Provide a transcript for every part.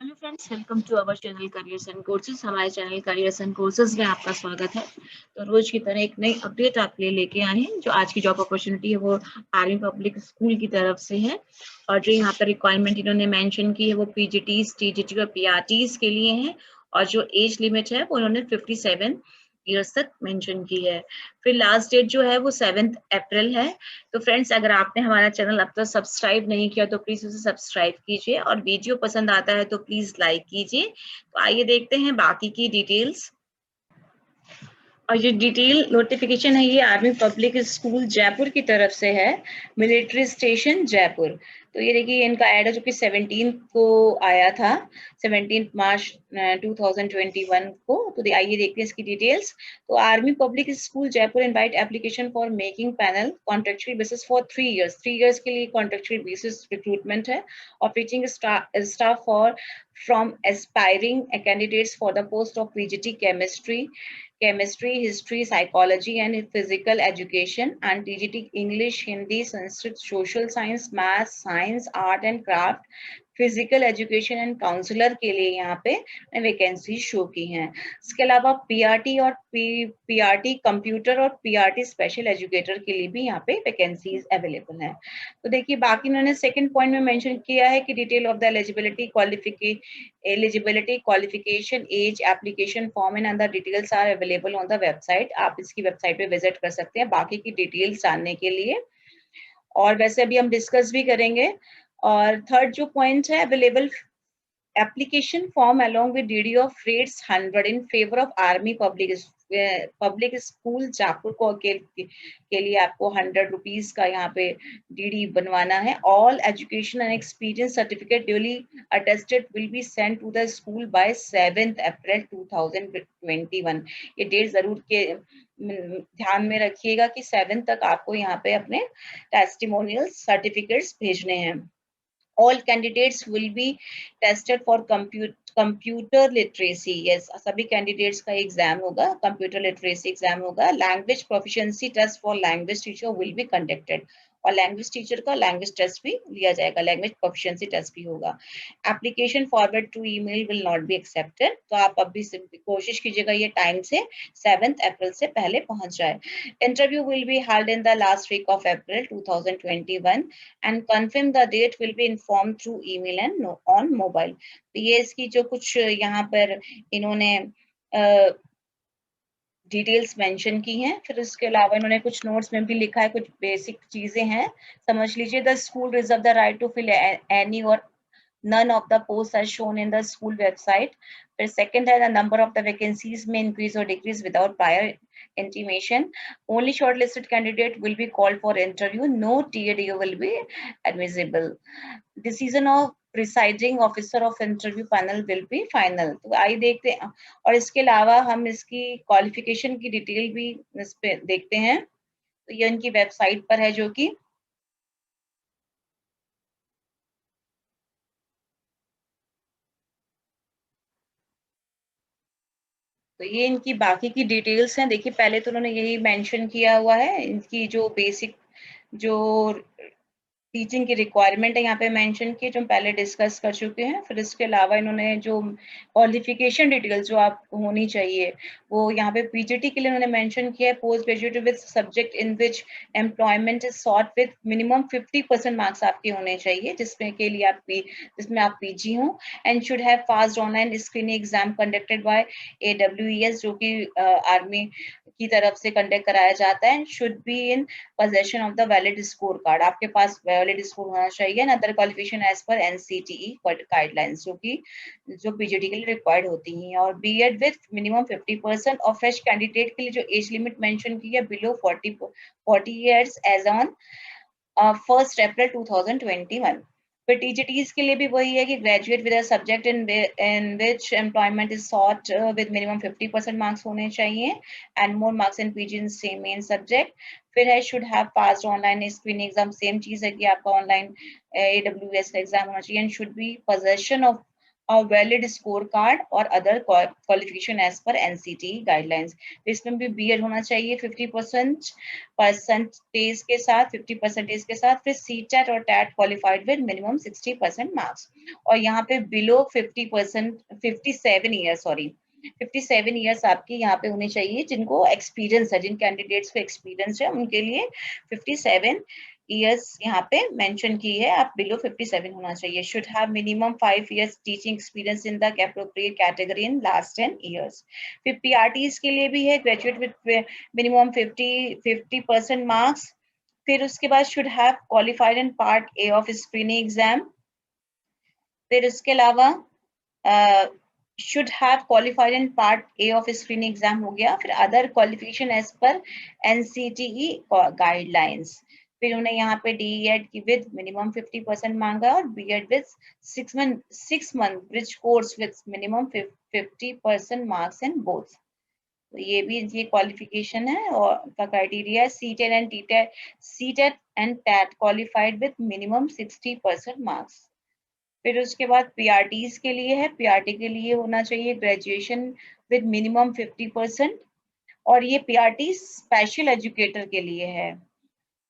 Hello friends, welcome to our channel careers and courses. हमारे channel careers and courses में आपका स्वागत है। तो रोज की तरह एक नई अपडेट आपके लिए लेके आए हैं। जो आज की जॉब अपॉर्चुनिटी है वो आर्मी पब्लिक स्कूल की तरफ से है। और जो यहाँ पर रिक्वायरमेंट इन्होंने मेंशन की है वो पीजीटीज, टीजीटी और पीआरटीज के लिए है। और जो एज लिमिट है वो उन्होंने 57 ईयर्स तक मेंशन की है। फिर लास्ट डेट जो है वो 7 अप्रैल है। तो फ्रेंड्स, अगर आपने हमारा चैनल अब तक सब्सक्राइब नहीं किया तो प्लीज उसे सब्सक्राइब कीजिए, और वीडियो पसंद आता है तो प्लीज लाइक कीजिए। तो आइए देखते हैं बाकी की डिटेल्स। और ये डिटेल नोटिफिकेशन है, ये आर्मी पब्लिक स्कूल जयपुर की तरफ से है, मिलिट्री स्टेशन जयपुर। तो ये देखिए इनका ऐड है जो कि 17 को आया था, 17 मार्च 2021 को। तो आइए देखते हैं इसकी डिटेल्स। तो army public school Jaipur invite application for making panel contractual basis for 3 years के लिए कॉन्ट्रेक्चुअल बेसिस रिक्रूटमेंट है। और teaching staff for from aspiring candidates for the post of PGT chemistry, history, psychology, and physical education, and TGT English, Hindi, Sanskrit, social science, math, science, art and craft, physical education and counsellor के लिए यहाँ पे vacancy show की हैं। इसके अलावा PRT और PRT computer और पीआरटी स्पेशल एजुकेटर के लिए भी यहाँ पे वैकेंसीज अवेलेबल हैं। तो देखिए बाकी इन्होंने सेकंड पॉइंट में मेंशन किया है कि detail of the eligibility qualification as application form and other details are available on the website. आप इसकी वेबसाइट पे विजिट कर सकते हैं बाकी की डिटेल्स जानने के लिए। और वैसे अभी हम डिस्कस भी करेंगे। और थर्ड जो पॉइंट है, available application form along with DD of rates 100 in favor of Army public school Jaipur को के लिए आपको 100 रुपीज का यहाँ पे DD बनवाना है। All education and experience certificate duly attested will be send to the school by 7 April 2021। ये डेट जरूर के ध्यान में रखिएगा कि 7 तक आपको यहाँ पे अपने टेस्टिमोनियल सर्टिफिकेट्स भेजने हैं। All candidates will be tested for computer literacy. Yes, सभी candidates का एग्जाम होगा, computer literacy एग्जाम होगा। Language proficiency test for language teacher will be conducted. और लैंग्वेज टीचर का लैंग्वेज टेस्ट भी लिया जाएगा, लैंग्वेज प्रोफिशिएंसी टेस्ट भी होगा। Application forward to email will not be accepted. तो आप अभी कोशिश कीजिएगा ये टाइम से 7 अप्रैल से पहले पहुंच जाए। Interview will be held in the last week of April 2021 and confirm the date will be informed through email and on mobile। तो ये इसकी जो कुछ यहाँ पर इन्होंने डिटेल्स मेंशन की हैं। फिर उसके अलावा इन्होंने कुछ नोट्स में भी लिखा है, कुछ बेसिक चीजें हैं, समझ लीजिए। The school reserve the right to fill any or none of the posts are shown in the school website। फिर second है, the number of the vacancies may increase or decrease without prior intimation। Only shortlisted candidate will be called for interview। No TADO will be admissible। Decision of presiding officer of interview panel will be final। तो आइए देखते हैं। और इसके अलावा हम इसकी qualification की डिटेल भी इस पे देखते हैं। तो ये इनकी वेबसाइट पर है जो कि तो ये इनकी बाकी की डिटेल्स हैं। देखिए पहले तो उन्होंने यही मेंशन किया हुआ है, इनकी जो बेसिक जो टीचिंग की रिक्वायरमेंट है यहाँ पे मेंशन की, जो हम पहले डिस्कस कर चुके हैं। फिर इसके अलावा इन्होंने जो क्वालिफिकेशन डिटेल्स जो आपको होनी चाहिए वो यहाँ पे पीजीटी के लिए उन्होंने मेंशन किया है, post graduate with subject in which employment is sought with minimum 50% marks आपके होने चाहिए, जिसमें आप पीजी हो। And should have passed online screening exam conducted by AWES, जो कि आर्मी की तरफ से कंडक्ट कराया जाता है। Should be in possession of the valid score card, आपके पास वैलिड स्कोर होना चाहिए। And other qualification as per NCTE guidelines जो पीजीटी के लिए रिक्वायर्ड होती हैं। और बीएड विद मिनिमम 50%। और फ्रेश कैंडिडेट के लिए जो एज लिमिट मेंशन की है बिलो 40 ईयर्स एज ऑन 1 अप्रैल 2021। फिर टीजीटीज के लिए भी वही है कि graduate with a subject in which employment is sought with minimum 50% marks होने चाहिए and more marks in PG in same main subject. फिर है should have passed online screening exam, same चीज है कि आपका ऑनलाइन AWS का एग्जाम होना चाहिए। And should be possession of a valid scorecard or other qualification as per NCT guidelines. इसमें भी बीएड होना चाहिए 50% परसेंटेज के साथ, 50% के साथ, फिर सीटेट और TET qualified with minimum 60% marks, और यहाँ पे बिलो 50%, 57 ईयर, सॉरी 57 ईयर्स आपकी यहाँ पे होने चाहिए, जिनको एक्सपीरियंस है, जिन कैंडिडेट्स को एक्सपीरियंस है उनके लिए 57 ईयर्स यहाँ पे मेंशन की है, आप बिलो 57 होना चाहिए। Should have minimum 5 years teaching experience in the appropriate category in last 10 years। फिर पीआरटीज के लिए भी है, ग्रेजुएट विद मिनिमम 50% मार्क्स। फिर उसके बाद should have qualified in part A of screening exam. फिर उसके अलावा should have qualified in part A of screening exam हो गया। फिर other qualification as per NCTE guidelines। फिर उन्हें यहाँ पे DED की with minimum 50% मांगा, और BEd with 6 month bridge course with minimum 50% marks in both। तो ये भी ये क्वालिफिकेशन है और का क्राइटेरिया है। CTET and TET qualified with minimum 60% marks. फिर उसके बाद पीआरटीज के लिए है, पीआरटी के लिए होना चाहिए ग्रेजुएशन विद मिनिमम 50%, और ये पीआरटी स्पेशल एजुकेटर के लिए है।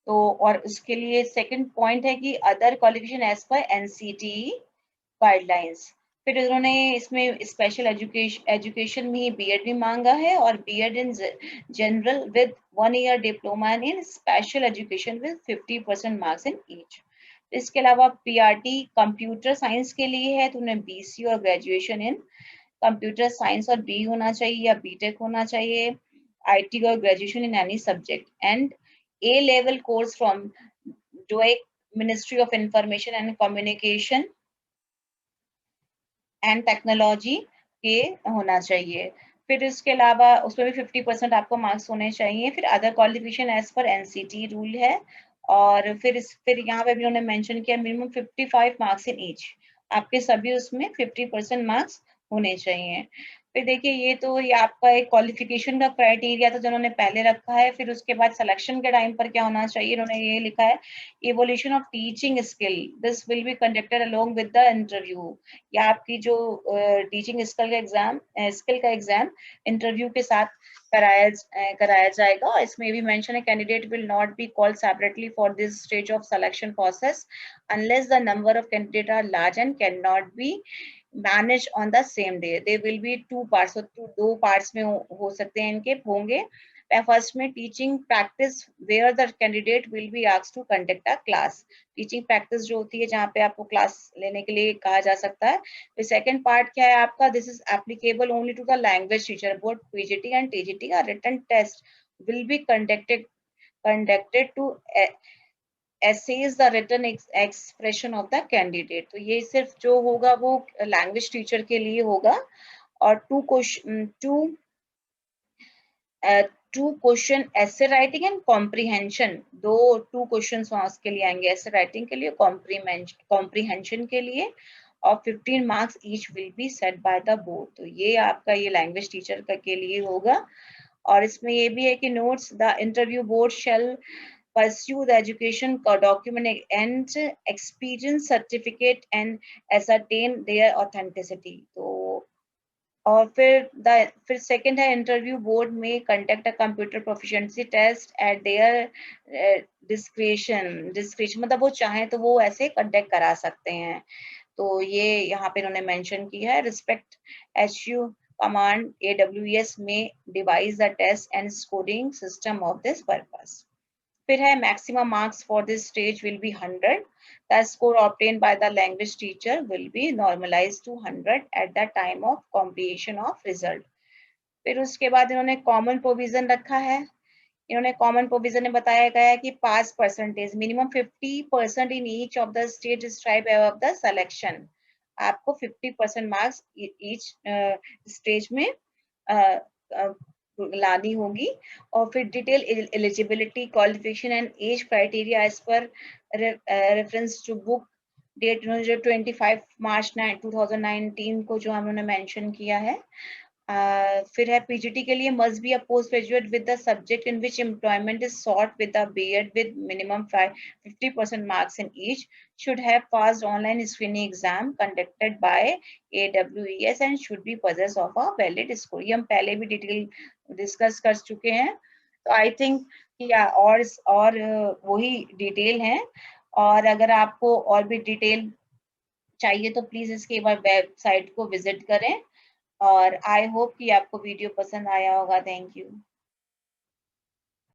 तो और उसके लिए सेकंड पॉइंट है कि other qualification as per NCTE guidelines. फिर उन्होंने इसमें स्पेशल एजुकेशन में बीएड भी मांगा है, और BEd in general with 1 year diploma in special education with 50% marks in each. इसके अलावा पीआरटी कंप्यूटर साइंस के लिए है, तो उन्हें बीसी और ग्रेजुएशन इन कंप्यूटर साइंस और बी होना चाहिए या बीटेक होना चाहिए, आईटी और graduation in any subject, and A level course from डोएक ministry of information and communication and technology के होना चाहिए। फिर इसके अलावा उसमें भी 50% आपको मार्क्स होने चाहिए। फिर other qualification as per NCT rule है, और फिर यहाँ पे भी उन्होंने मेंशन किया मिनिमम 55 मार्क्स इन ईच, आपके सभी उसमें 50% मार्क्स होने चाहिए। फिर देखिए ये आपका एक क्वालिफिकेशन का क्राइटेरिया था जो उन्होंने पहले रखा है। फिर उसके बाद सिलेक्शन के टाइम पर क्या होना चाहिए, उन्होंने ये लिखा है evolution of teaching skill, this will be conducted along with the interview. या आपकी जो टीचिंग स्किल का एग्जाम इंटरव्यू के साथ कराया जाएगा। और इसमें भी मेंशन है candidate will not be called separately for this stage of selection process unless the number of candidate are large and can not be manage on the same day. They will be 2 parts, तो 2 parts में हो सकते हैं इनके होंगे। First में teaching practice where the candidate will be asked to conduct a class, teaching practice जो होती है जहाँ पे आपको क्लास लेने के लिए कहा जा सकता है। फिर सेकंड पार्ट क्या है आपका, this is applicable only to the language teacher, both PGT and TGT. A written test will be conducted to assess the written expression of the candidate। तो ये सिर्फ जो होगा वो लैंग्वेज टीचर के लिए होगा। और टू क्वेश्चन ऐसे writing and comprehension, two question के लिए आएंगे, ऐसे राइटिंग के लिए, कॉम्प्रीहेंशन के लिए, और 15 marks each will be set by the board. तो ये आपका ये लैंग्वेज टीचर के लिए होगा। और इसमें ये भी है कि notes the interview board shall pursue the education document and experience certificate and ascertain their authenticity। तो और फिर सेकंड है इंटरव्यू बोर्ड में conduct a computer proficiency test at their description, मतलब वो चाहे तो वो ऐसे कंडक्ट करा सकते हैं। तो ये यहाँ पे इन्होंने मेंशन किया है, रिस्पेक्ट HU कमांड AWS में devise the test and scoring system of this purpose. फिर है maximum marks for this stage will be 100, the score obtained by the language teacher will be normalized to 100 at the time of completion of result. फिर उसके बाद इन्होंने common provision रखा है। इन्होंने common provision में बताया गया है कि pass percentage minimum 50% in each of the state describe above the selection, आपको 50% मार्क्स ईच स्टेज में लानी होगी। और फिर detail eligibility qualification and age criteria as per reference to book date जो 25 मार्च 2019 को जो हमने मेंशन किया है। फिर है पीजीटी के लिए must be a post graduate with the subject in which employment is sought with the BEd with minimum 50% marks in each, should have passed online screening exam conducted by AWES and should be possessed of a valid score. ये हम पहले भी detail discuss कर चुके हैं, तो I think कि और वही डिटेल है। और अगर आपको और भी डिटेल चाहिए तो प्लीज इसके एक बार वेबसाइट को विजिट करें। और आई होप कि आपको वीडियो पसंद आया होगा। Thank you.